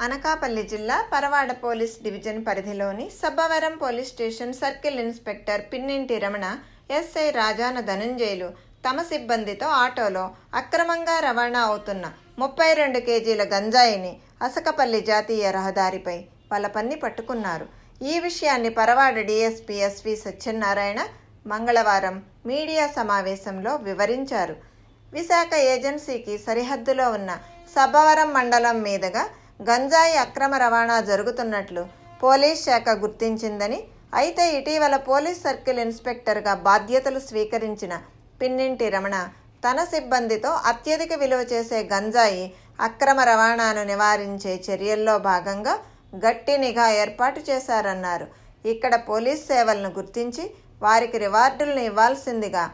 అనకాపల్లి జిల్లా Paravada police division పరిధిలోని Sabbavaram police station circle inspector Pinninti Ramana, SI Rajana Dhananjayulu తమ సిబ్బందితో ఆటోలో అక్రమంగా రవాణా అవుతున్న 32 కేజీల గంజాయిని అసకపల్లి జాతీయ రహదారిపై వలపన్ని పట్టుకున్నారు. ఈ విషయాన్ని పరవాడ డీఎస్పీ ఎస్వి సత్యనారాయణ మంగళవారం మీడియా సమావేశంలో వివరించారు. విశాఖ ఏజెన్సీకి సరిహద్దులో ఉన్న సబ్బవరం మండలం మీదుగా గంజాయి అక్రమ రవాణా జరుగుతున్నట్లు పోలీస్ శాఖ గుర్తించిందని, అయితే ఇటీవల పోలీస్ సర్కిల్ ఇన్స్పెక్టర్గా బాధ్యతలు స్వీకరించిన పిన్నింటి రమణ తన సిబ్బందితో అత్యధిక విలువ చేసే గంజాయి అక్రమ రవాణాను నివారించే చర్యల్లో భాగంగా గట్టి నిఘా ఏర్పాటు చేశారన్నారు. ఇక్కడ పోలీస్ సేవలను గుర్తించి వారికి రివార్డులను ఇవ్వాల్సిందిగా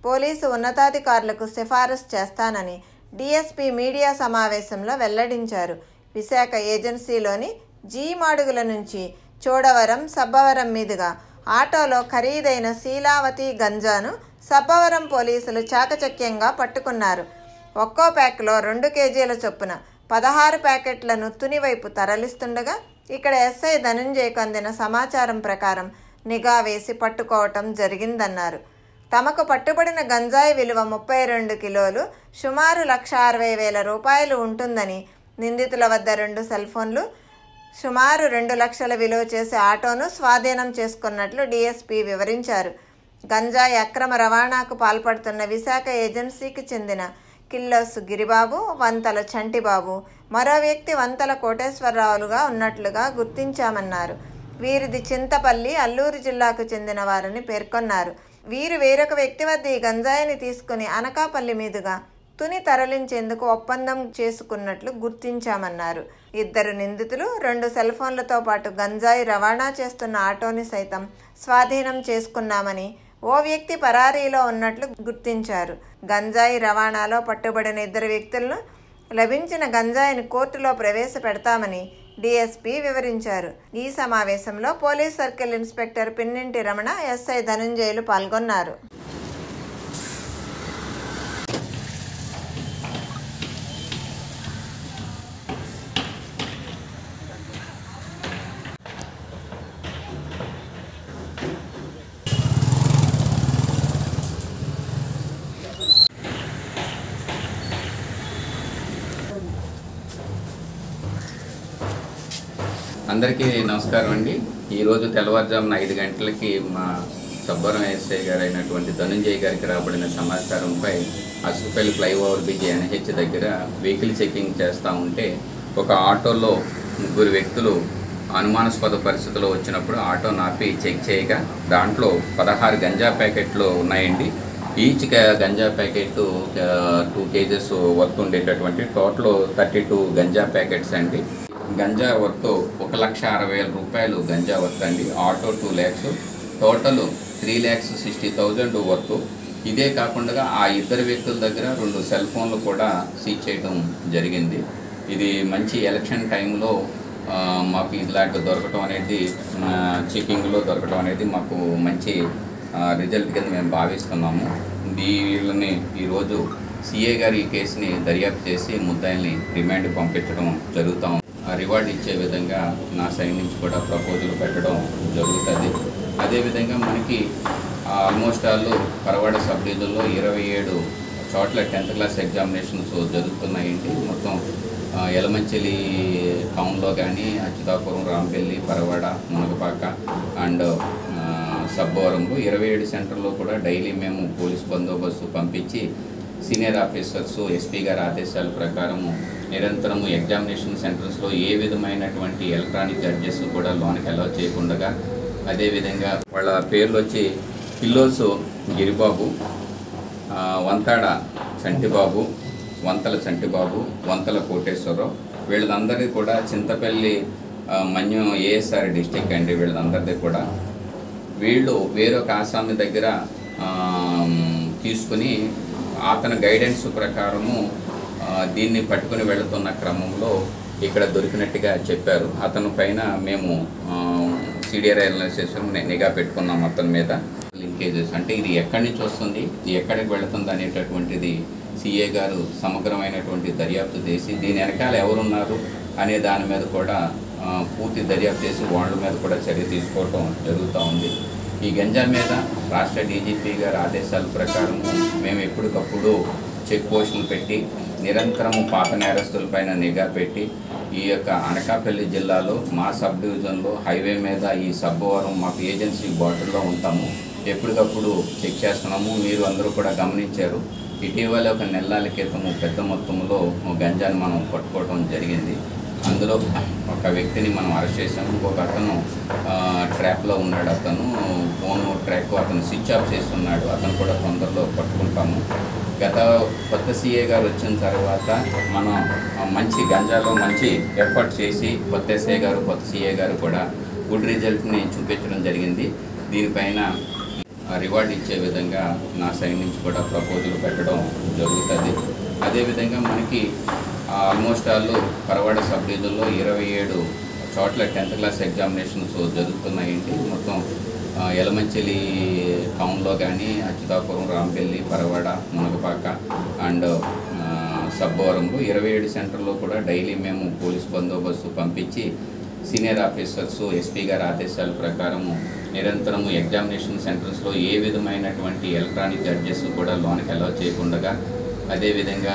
పోలీసు ఉన్నతాధికారులకు సిఫారసు చేస్తానని డీఎస్పీ మీడియా సమావేశంలో వెల్లడించారు. విశాఖ ఏజెన్సీలోని జీ మాడుగుల నుంచి చోడవరం, సబ్బవరం మీదుగా ఆటోలో ఖరీదైన శీలావతి గంజాను సబ్బవరం పోలీసులు చాకచక్యంగా పట్టుకున్నారు. ఒక్కో ప్యాక్లో 2 కేజీల చొప్పున 16 ప్యాకెట్లను తుని వైపు తరలిస్తుండగా ఇక్కడ ఎస్ఐ ధనంజయ్కు అందిన సమాచారం ప్రకారం నిఘా వేసి పట్టుకోవటం జరిగిందన్నారు. తమకు పట్టుబడిన గంజాయి విలువ 32 కిలోలు, సుమారు 1,60,000 రూపాయలు ఉంటుందని, నిందితుల వద్ద 2 సెల్ ఫోన్లు, సుమారు 2 లక్షల విలువ చేసే ఆటోను స్వాధీనం చేసుకున్నట్లు డీఎస్పీ వివరించారు. గంజాయి అక్రమ రవాణాకు పాల్పడుతున్న విశాఖ ఏజెన్సీకి చెందిన కిల్లోసు గిరిబాబు, వంతల చంటిబాబు, మరో వ్యక్తి వంతల కోటేశ్వరరావులుగా ఉన్నట్లుగా గుర్తించామన్నారు. వీరిది చింతపల్లి, అల్లూరు జిల్లాకు చెందిన వారని పేర్కొన్నారు. వీరు వేరొక వ్యక్తి వద్ద ఈ గంజాయిని తీసుకుని అనకాపల్లి మీదుగా తుని తరలించేందుకు ఒప్పందం చేసుకున్నట్లు గుర్తించామన్నారు. 2 నిందితులు 2 సెల్ ఫోన్లతో పాటు గంజాయి రవాణా చేస్తున్న ఆటోని సైతం స్వాధీనం చేసుకున్నామని, ఓ వ్యక్తి పరారీలో ఉన్నట్లు గుర్తించారు. గంజాయి రవాణాలో పట్టుబడిన 2 వ్యక్తులను లభించిన గంజాయిని కోర్టులో ప్రవేశపెడతామని డీఎస్పీ వివరించారు. ఈ సమావేశంలో police circle inspector Pinninti Ramana, SI Dhananjayulu పాల్గొన్నారు. అందరికీ నమస్కారం అండి. ఈరోజు తెల్లవారుజామున 5 గంటలకి మా సబ్బవరం ఎస్ఐ గారు అయినటువంటి ధనంజయ్ గారికి రాబడిన సమాచారంపై అసకపల్లి ఫ్లైఓవర్ బ్రిడ్జ్ ఎన్హెచ్ దగ్గర వెహికల్ చెకింగ్ చేస్తూ ఉంటే ఒక ఆటోలో 3 వ్యక్తులు అనుమానాస్పద పరిస్థితుల్లో వచ్చినప్పుడు ఆటో నాపి చెక్ చేయగా దాంట్లో 16 గంజా ప్యాకెట్లు ఉన్నాయండి. Each ganja packet 2 kgs worth ఉండేటటువంటి టోటల్ 32 గంజా ప్యాకెట్స్ అండి. గంజా వర్త్ 1,60,000 రూపాయలు గంజా వర్త్ అండి. Auto 2 lakhs, total 3,60,000 worth. ఇదే కాకుండా ఆ 2 వ్యక్తుల దగ్గర 2 సెల్ ఫోన్లు కూడా సీజ్ చేయడం జరిగింది. ఇది మంచి ఎలక్షన్ టైంలో మాకు ఇలాంటి దొరకటం అనేది, చెకింగ్లో దొరకటం అనేది మాకు మంచి రిజల్ట్ కింద మేము భావిస్తున్నాము. వీళ్ళని ఈరోజు సిఏ గారు ఈ కేసుని దర్యాప్తు చేసి ముద్దాయిల్ని రిమాండ్ పంపించడం జరుగుతాం. రివార్డ్ ఇచ్చే విధంగా నా సైడ్ నుంచి కూడా ప్రపోజల్ పెట్టడం జరుగుతుంది. అదేవిధంగా మనకి ఆల్మోస్ట్ ఆల్ పరవాడ సబ్ డివిజన్లో 27 చోట్ల 10th క్లాస్ ఎగ్జామినేషన్స్ జరుగుతున్నాయండి. మొత్తం యలమంచిలి టౌన్లో కానీ, అచ్యుతాపురం, రాంపల్లి, పరవాడ, మునగపాక అండ్ సబ్బవరంలో 27 సెంటర్లో కూడా డైలీ మేము పోలీస్ బందోబస్తు పంపించి సీనియర్ ఆఫీసర్స్, ఎస్పీ గారి ఆదేశాల ప్రకారము నిరంతరము ఎగ్జామినేషన్ సెంటర్స్లో ఏ విధమైనటువంటి ఎలక్ట్రానిక్ జడ్జెస్ కూడా లోనికి అలౌ చేయకుండా, అదేవిధంగా వాళ్ళ పేర్లు వచ్చి కిల్లోసు గిరిబాబు, వంతాడ చంటిబాబు, వంతల చంటిబాబు, వంతల కోటేశ్వరరావు, వీళ్ళందరిది కూడా చింతపల్లి మన్యం ఏఎస్ఆర్ డిస్టిక్ అండి. వీళ్ళందరిది కూడా వీళ్ళు వేరొక ఆసామి దగ్గర తీసుకుని అతని గైడెన్స్ ప్రకారము దీన్ని పట్టుకుని వెళుతున్న క్రమంలో ఇక్కడ దొరికినట్టుగా చెప్పారు. అతని పైన మేము సిడిఆర్ అనాలిసిస్ నిఘా పెట్టుకున్నాం. అతని మీద లింకేజెస్ అంటే ఇది ఎక్కడి నుంచి వస్తుంది, ఎక్కడికి వెళుతుంది అనేటటువంటిది సిఏ గారు సమగ్రమైనటువంటి దర్యాప్తు చేసి దీని వెనకాల ఎవరున్నారు, అనే దాని మీద కూడా పూర్తి దర్యాప్తు చేసి వాళ్ళ మీద కూడా చర్య తీసుకోవటం జరుగుతూ ఉంది. ఈ గంజా మీద రాష్ట్ర డీజీపీ గారి ఆదేశాల ప్రకారం మేము ఎప్పటికప్పుడు చెక్ పోస్టులు పెట్టి నిరంతరము పాత నేరస్తులపైన నిఘా పెట్టి ఈ యొక్క అనకాపల్లి జిల్లాలో మా సబ్ డివిజన్లో హైవే మీద ఈ సబ్బవరం మాకు ఏజెన్సీ బార్డర్లో ఉంటాము, ఎప్పటికప్పుడు చెక్ చేస్తున్నాము. మీరు అందరూ కూడా గమనించారు, ఇటీవల ఒక నెలల క్రితము పెద్ద మొత్తంలో గంజాను మనం పట్టుకోవడం జరిగింది. అందులో ఒక వ్యక్తిని మనం అరెస్ట్ చేసాము. ఇంకొక అతను ట్రాప్లో ఉన్నాడు. అతను ఫోను ట్రాక్ అతను స్విచ్ ఆఫ్ చేస్తున్నాడు. అతను కూడా తొందరలో పట్టుకుంటాము. గత కొత్త సీఏ గారు వచ్చిన తర్వాత మనం మంచి గంజాలో మంచి ఎఫర్ట్ చేసి కొత్త ఎస్ఐ గారు కొత్త సీఏ గారు కూడా గుడ్ రిజల్ట్ని చూపించడం జరిగింది. దీనిపైన రివార్డ్ ఇచ్చే విధంగా నా సైడ్ నుంచి కూడా ప్రపోజల్ పెట్టడం జరుగుతుంది. అదేవిధంగా మనకి ఆల్మోస్ట్ పరవాడ సబ్ డివిజన్లో 27 చోట్ల 10th క్లాస్ ఎగ్జామినేషన్స్ జరుగుతున్నాయండి. మొత్తం యలమంచిలి టౌన్లో కానీ అచ్యుతాపురం, రాంపల్లి, పరవాడ, మునగపాక అండ్ సబ్బవరంలో 27 సెంటర్లో కూడా డైలీ మేము పోలీస్ బందోబస్తు పంపించి సీనియర్ ఆఫీసర్స్ ఎస్పీ గారి ఆదేశాల ప్రకారము నిరంతరము ఎగ్జామినేషన్ సెంటర్స్లో ఏ విధమైనటువంటి ఎలక్ట్రానిక్ జడ్జెస్ కూడా లోనికి అలౌ చేయకుండా, అదేవిధంగా